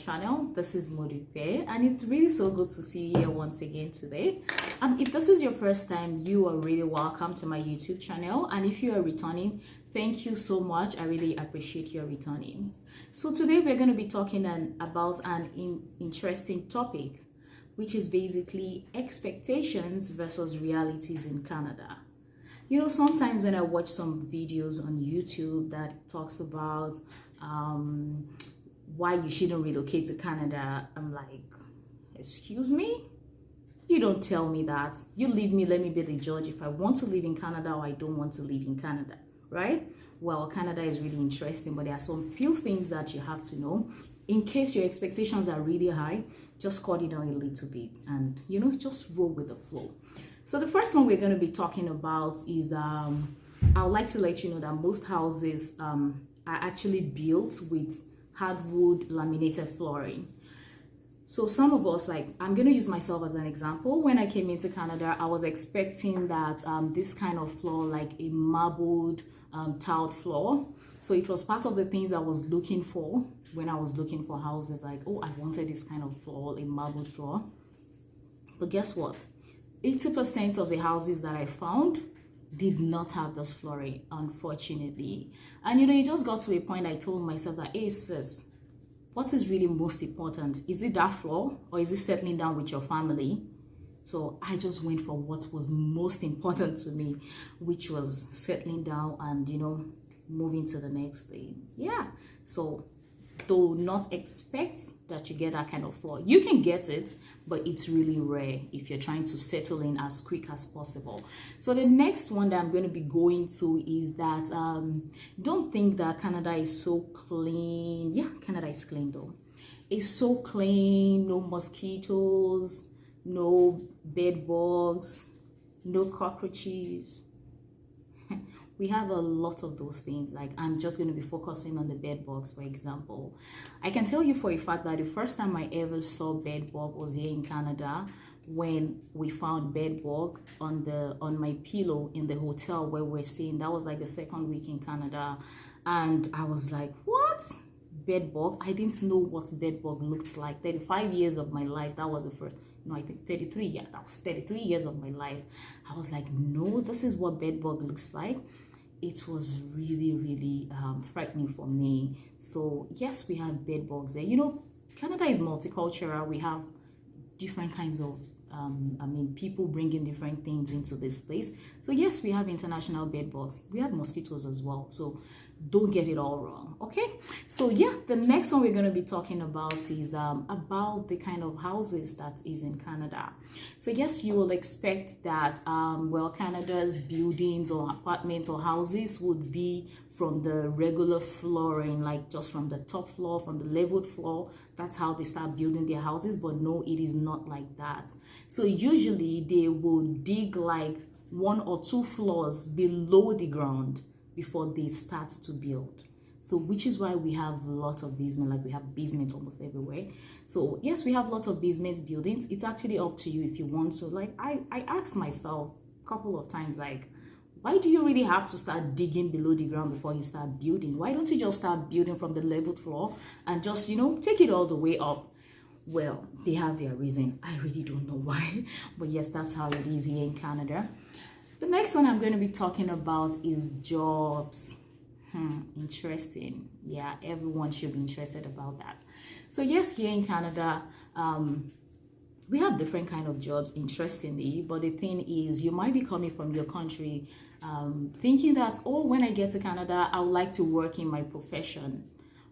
channel. This is Modipe, and it's really so good to see you here once again today. If this is your first time, you are really welcome to my YouTube channel, and if you are returning, thank you so much. I really appreciate your returning. So today we're going to be talking about an interesting topic, which is basically expectations versus realities in Canada. You know, sometimes when I watch some videos on YouTube that talks about why you shouldn't relocate to Canada, I'm like, excuse me? You don't tell me that. You leave me, let me be the judge if I want to live in Canada or I don't want to live in Canada, right? Well, Canada is really interesting, but there are some few things that you have to know. In case your expectations are really high, just cut it down a little bit and, you know, just roll with the flow. So the first one we're going to be talking about is, I would like to let you know that most houses are actually built with hardwood laminated flooring. So some of us, like, I'm going to use myself as an example. When I came into Canada, I was expecting that this kind of floor, like a marbled tiled floor. So it was part of the things I was looking for when I was looking for houses, like, oh, I wanted this kind of floor, a marbled floor. But guess what? 80% of the houses that I found did not have this flooring, unfortunately. And you know, it just got to a point I told myself that, hey sis, what is really most important? Is it that floor or is it settling down with your family? So I just went for what was most important to me, which was settling down and, you know, moving to the next thing. Yeah, so do not expect that you get that kind of floor. You can get it, but it's really rare if you're trying to settle in as quick as possible. So the next one that I'm going to be going to is that don't think that Canada is so clean. Yeah, Canada is clean though. It's so clean, no mosquitoes, no bed bugs, no cockroaches. We have a lot of those things. Like, I'm just going to be focusing on the bed bugs, for example. I can tell you for a fact that the first time I ever saw bed bug was here in Canada, when we found bed bug on my pillow in the hotel where we're staying. That was like the second week in Canada, and I was like, what? Bed bug? I didn't know what bed bug looked like. 35 years of my life, that was the first. No, I think 33. Yeah, that was 33 years of my life. I was like, no, this is what bed bug looks like. It was really, really frightening for me. So yes, we have bed bugs there. You know, Canada is multicultural. We have different kinds of people bringing different things into this place. So yes, we have international bed bugs. We have mosquitoes as well. So don't get it all wrong, okay? So yeah, the next one we're going to be talking about is about the kind of houses that is in Canada. So yes, you will expect that well, Canada's buildings or apartments or houses would be from the regular flooring, like just from the top floor, from the leveled floor. That's how they start building their houses. But no, it is not like that. So usually they will dig like 1 or 2 floors below the ground before they start to build. So which is why we have lots of basement, like we have basement almost everywhere. So yes, we have lots of basement buildings. It's actually up to you if you want to. Like I asked myself a couple of times, like, why do you really have to start digging below the ground before you start building? Why don't you just start building from the leveled floor and just, you know, take it all the way up? Well, they have their reason. I really don't know why, but yes, that's how it is here in Canada. The next one I'm going to be talking about is jobs. Interesting. Yeah, everyone should be interested about that. So yes, here in Canada, we have different kind of jobs, interestingly, but the thing is, you might be coming from your country thinking that, oh, when I get to Canada, I would like to work in my profession.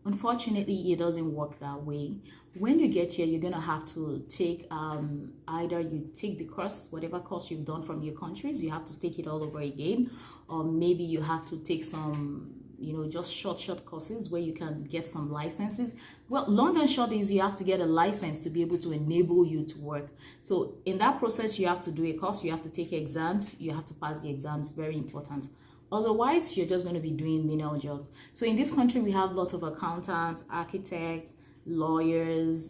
Unfortunately, it doesn't work that way. When you get here, you're going to have to take either you take the course, whatever course you've done from your countries, you have to take it all over again, or maybe you have to take some, you know, just short courses where you can get some licenses. Well, long and short is you have to get a license to be able to enable you to work. So in that process, you have to do a course, you have to take exams, you have to pass the exams, very important. Otherwise, you're just going to be doing menial jobs. So in this country, we have lots of accountants, architects, lawyers,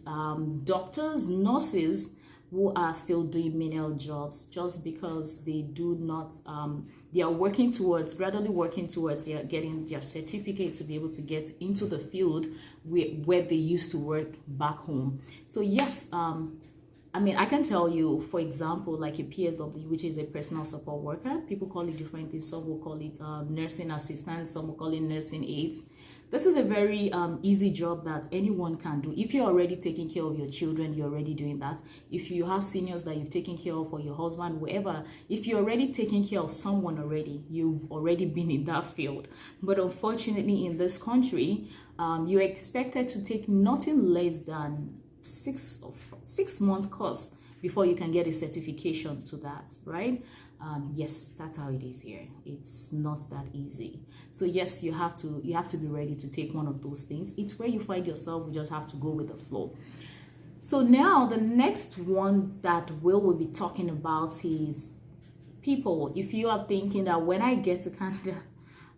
doctors, nurses, who are still doing menial jobs just because they do not, they are working towards, gradually working towards getting their certificate to be able to get into the field where they used to work back home. So yes, I mean, I can tell you, for example, like a PSW, which is a personal support worker. People call it different things. Some will call it nursing assistant. Some will call it nursing aides. This is a very easy job that anyone can do. If you're already taking care of your children, you're already doing that. If you have seniors that you've taken care of, or your husband, whoever, if you're already taking care of someone already, you've already been in that field. But unfortunately, in this country, you're expected to take nothing less than 6-month course before you can get a certification to that, right? Yes, that's how it is here. It's not that easy. So yes, you have to be ready to take one of those things. It's where you find yourself. We just have to go with the flow. So now the next one that will be talking about is people. If you are thinking that when I get to Canada,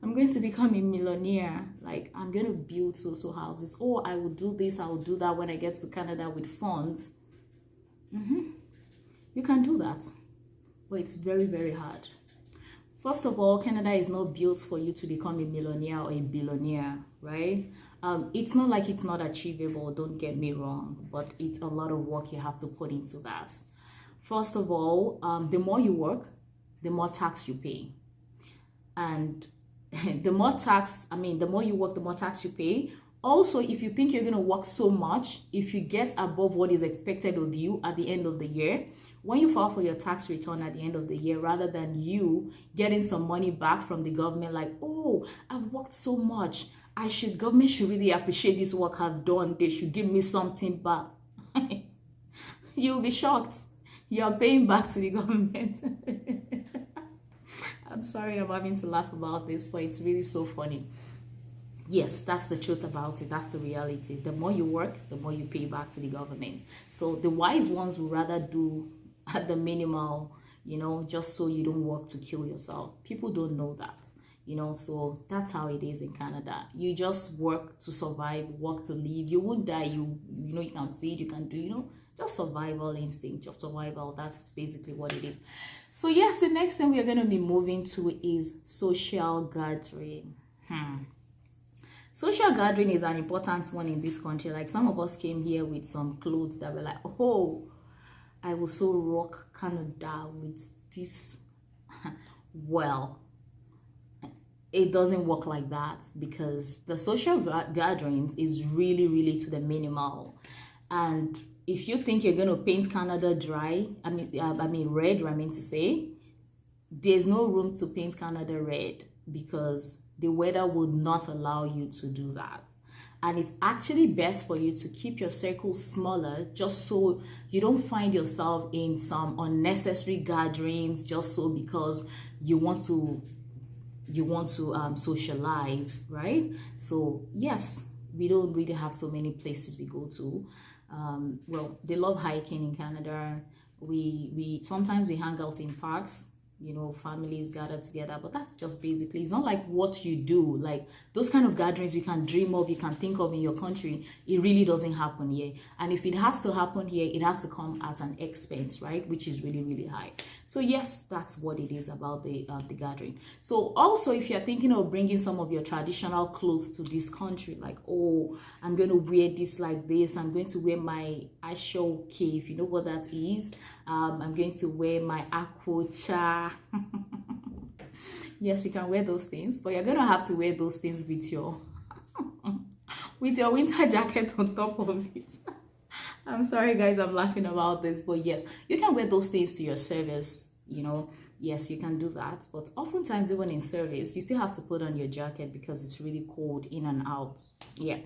I'm going to become a millionaire, like I'm going to build social houses, or I will do this, I will do that when I get to Canada with funds. You can do that, but it's very, very hard. First of all, Canada is not built for you to become a millionaire or a billionaire, right? It's not like it's not achievable, don't get me wrong, but it's a lot of work you have to put into that. First of all, the more you work, the more tax you pay. And the more you work, the more tax you pay. Also, if you think you're going to work so much, if you get above what is expected of you at the end of the year, when you file for your tax return at the end of the year, rather than you getting some money back from the government, like, oh, I've worked so much, government should really appreciate this work I've done, they should give me something back. You'll be shocked. You're paying back to the government. I'm sorry I'm having to laugh about this, but it's really so funny. Yes, that's the truth about it. That's the reality. The more you work, the more you pay back to the government. So the wise ones would rather do at the minimal, just so you don't work to kill yourself. People don't know that, so that's how it is in Canada. You just work to survive, work to live. You won't die. You can feed, you can do, just survival instinct, just survival. That's basically what it is. So yes, the next thing we are going to be moving to is social gathering. Social gathering is an important one in this country. Like some of us came here with some clothes that were like, oh, I will so rock Canada with this. Well, it doesn't work like that, because the social gatherings is really, really to the minimal. And if you think you're going to paint Canada dry, red, I mean to say, there's no room to paint Canada red, because the weather would not allow you to do that. And it's actually best for you to keep your circle smaller, just so you don't find yourself in some unnecessary gatherings just so because you want to socialize, right? So yes, we don't really have so many places we go to. Well, they love hiking in Canada. We sometimes we hang out in parks, families gather together, but that's just basically, it's not like what you do, like those kind of gatherings you can dream of, you can think of in your country. It really doesn't happen here. And if it has to happen here, it has to come at an expense, right? Which is really, really high. So yes, that's what it is about the gathering. So also, if you're thinking of bringing some of your traditional clothes to this country, like, oh, I'm going to wear this like this, I'm going to wear my ashoke, if you know what that is, I'm going to wear my akwocha. Yes, you can wear those things, but you're gonna have to wear those things with your winter jacket on top of it. I'm sorry guys, I'm laughing about this, but yes, you can wear those things to your service, yes, you can do that. But oftentimes, even in service, you still have to put on your jacket because it's really cold in and out. Yeah.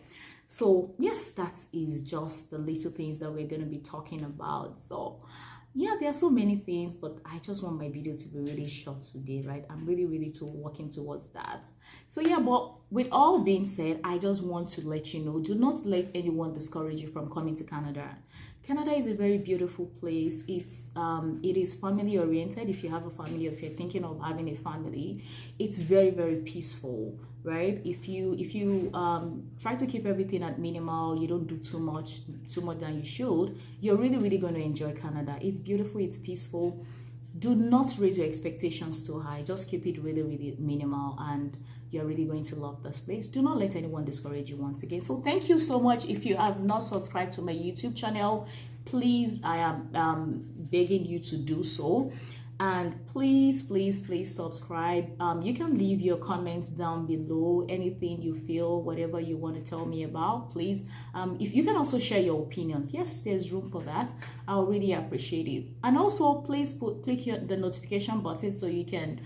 So yes, that is just the little things that we're going to be talking about. So yeah, there are so many things, but I just want my video to be really short today, right? I'm really, really working towards that. So yeah, but with all being said, I just want to let you know, do not let anyone discourage you from coming to Canada. Canada is a very beautiful place. It is family oriented. If you have a family, or if you're thinking of having a family, it's very, very peaceful, right? If you try to keep everything at minimal, you don't do too much than you should, you're really, really going to enjoy Canada. It's beautiful, it's peaceful. Do not raise your expectations too high. Just keep it really, really minimal, and you're really going to love this place. Do not let anyone discourage you once again. So thank you so much. If you have not subscribed to my YouTube channel, please, I am begging you to do so. And please, please, please subscribe. You can leave your comments down below, anything you feel, whatever you want to tell me about, please. If you can also share your opinions, yes, there's room for that. I'll really appreciate it. And also, please click the notification button so you can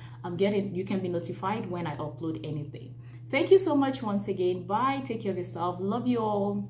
you can be notified when I upload anything. Thank you so much once again. Bye. Take care of yourself. Love you all.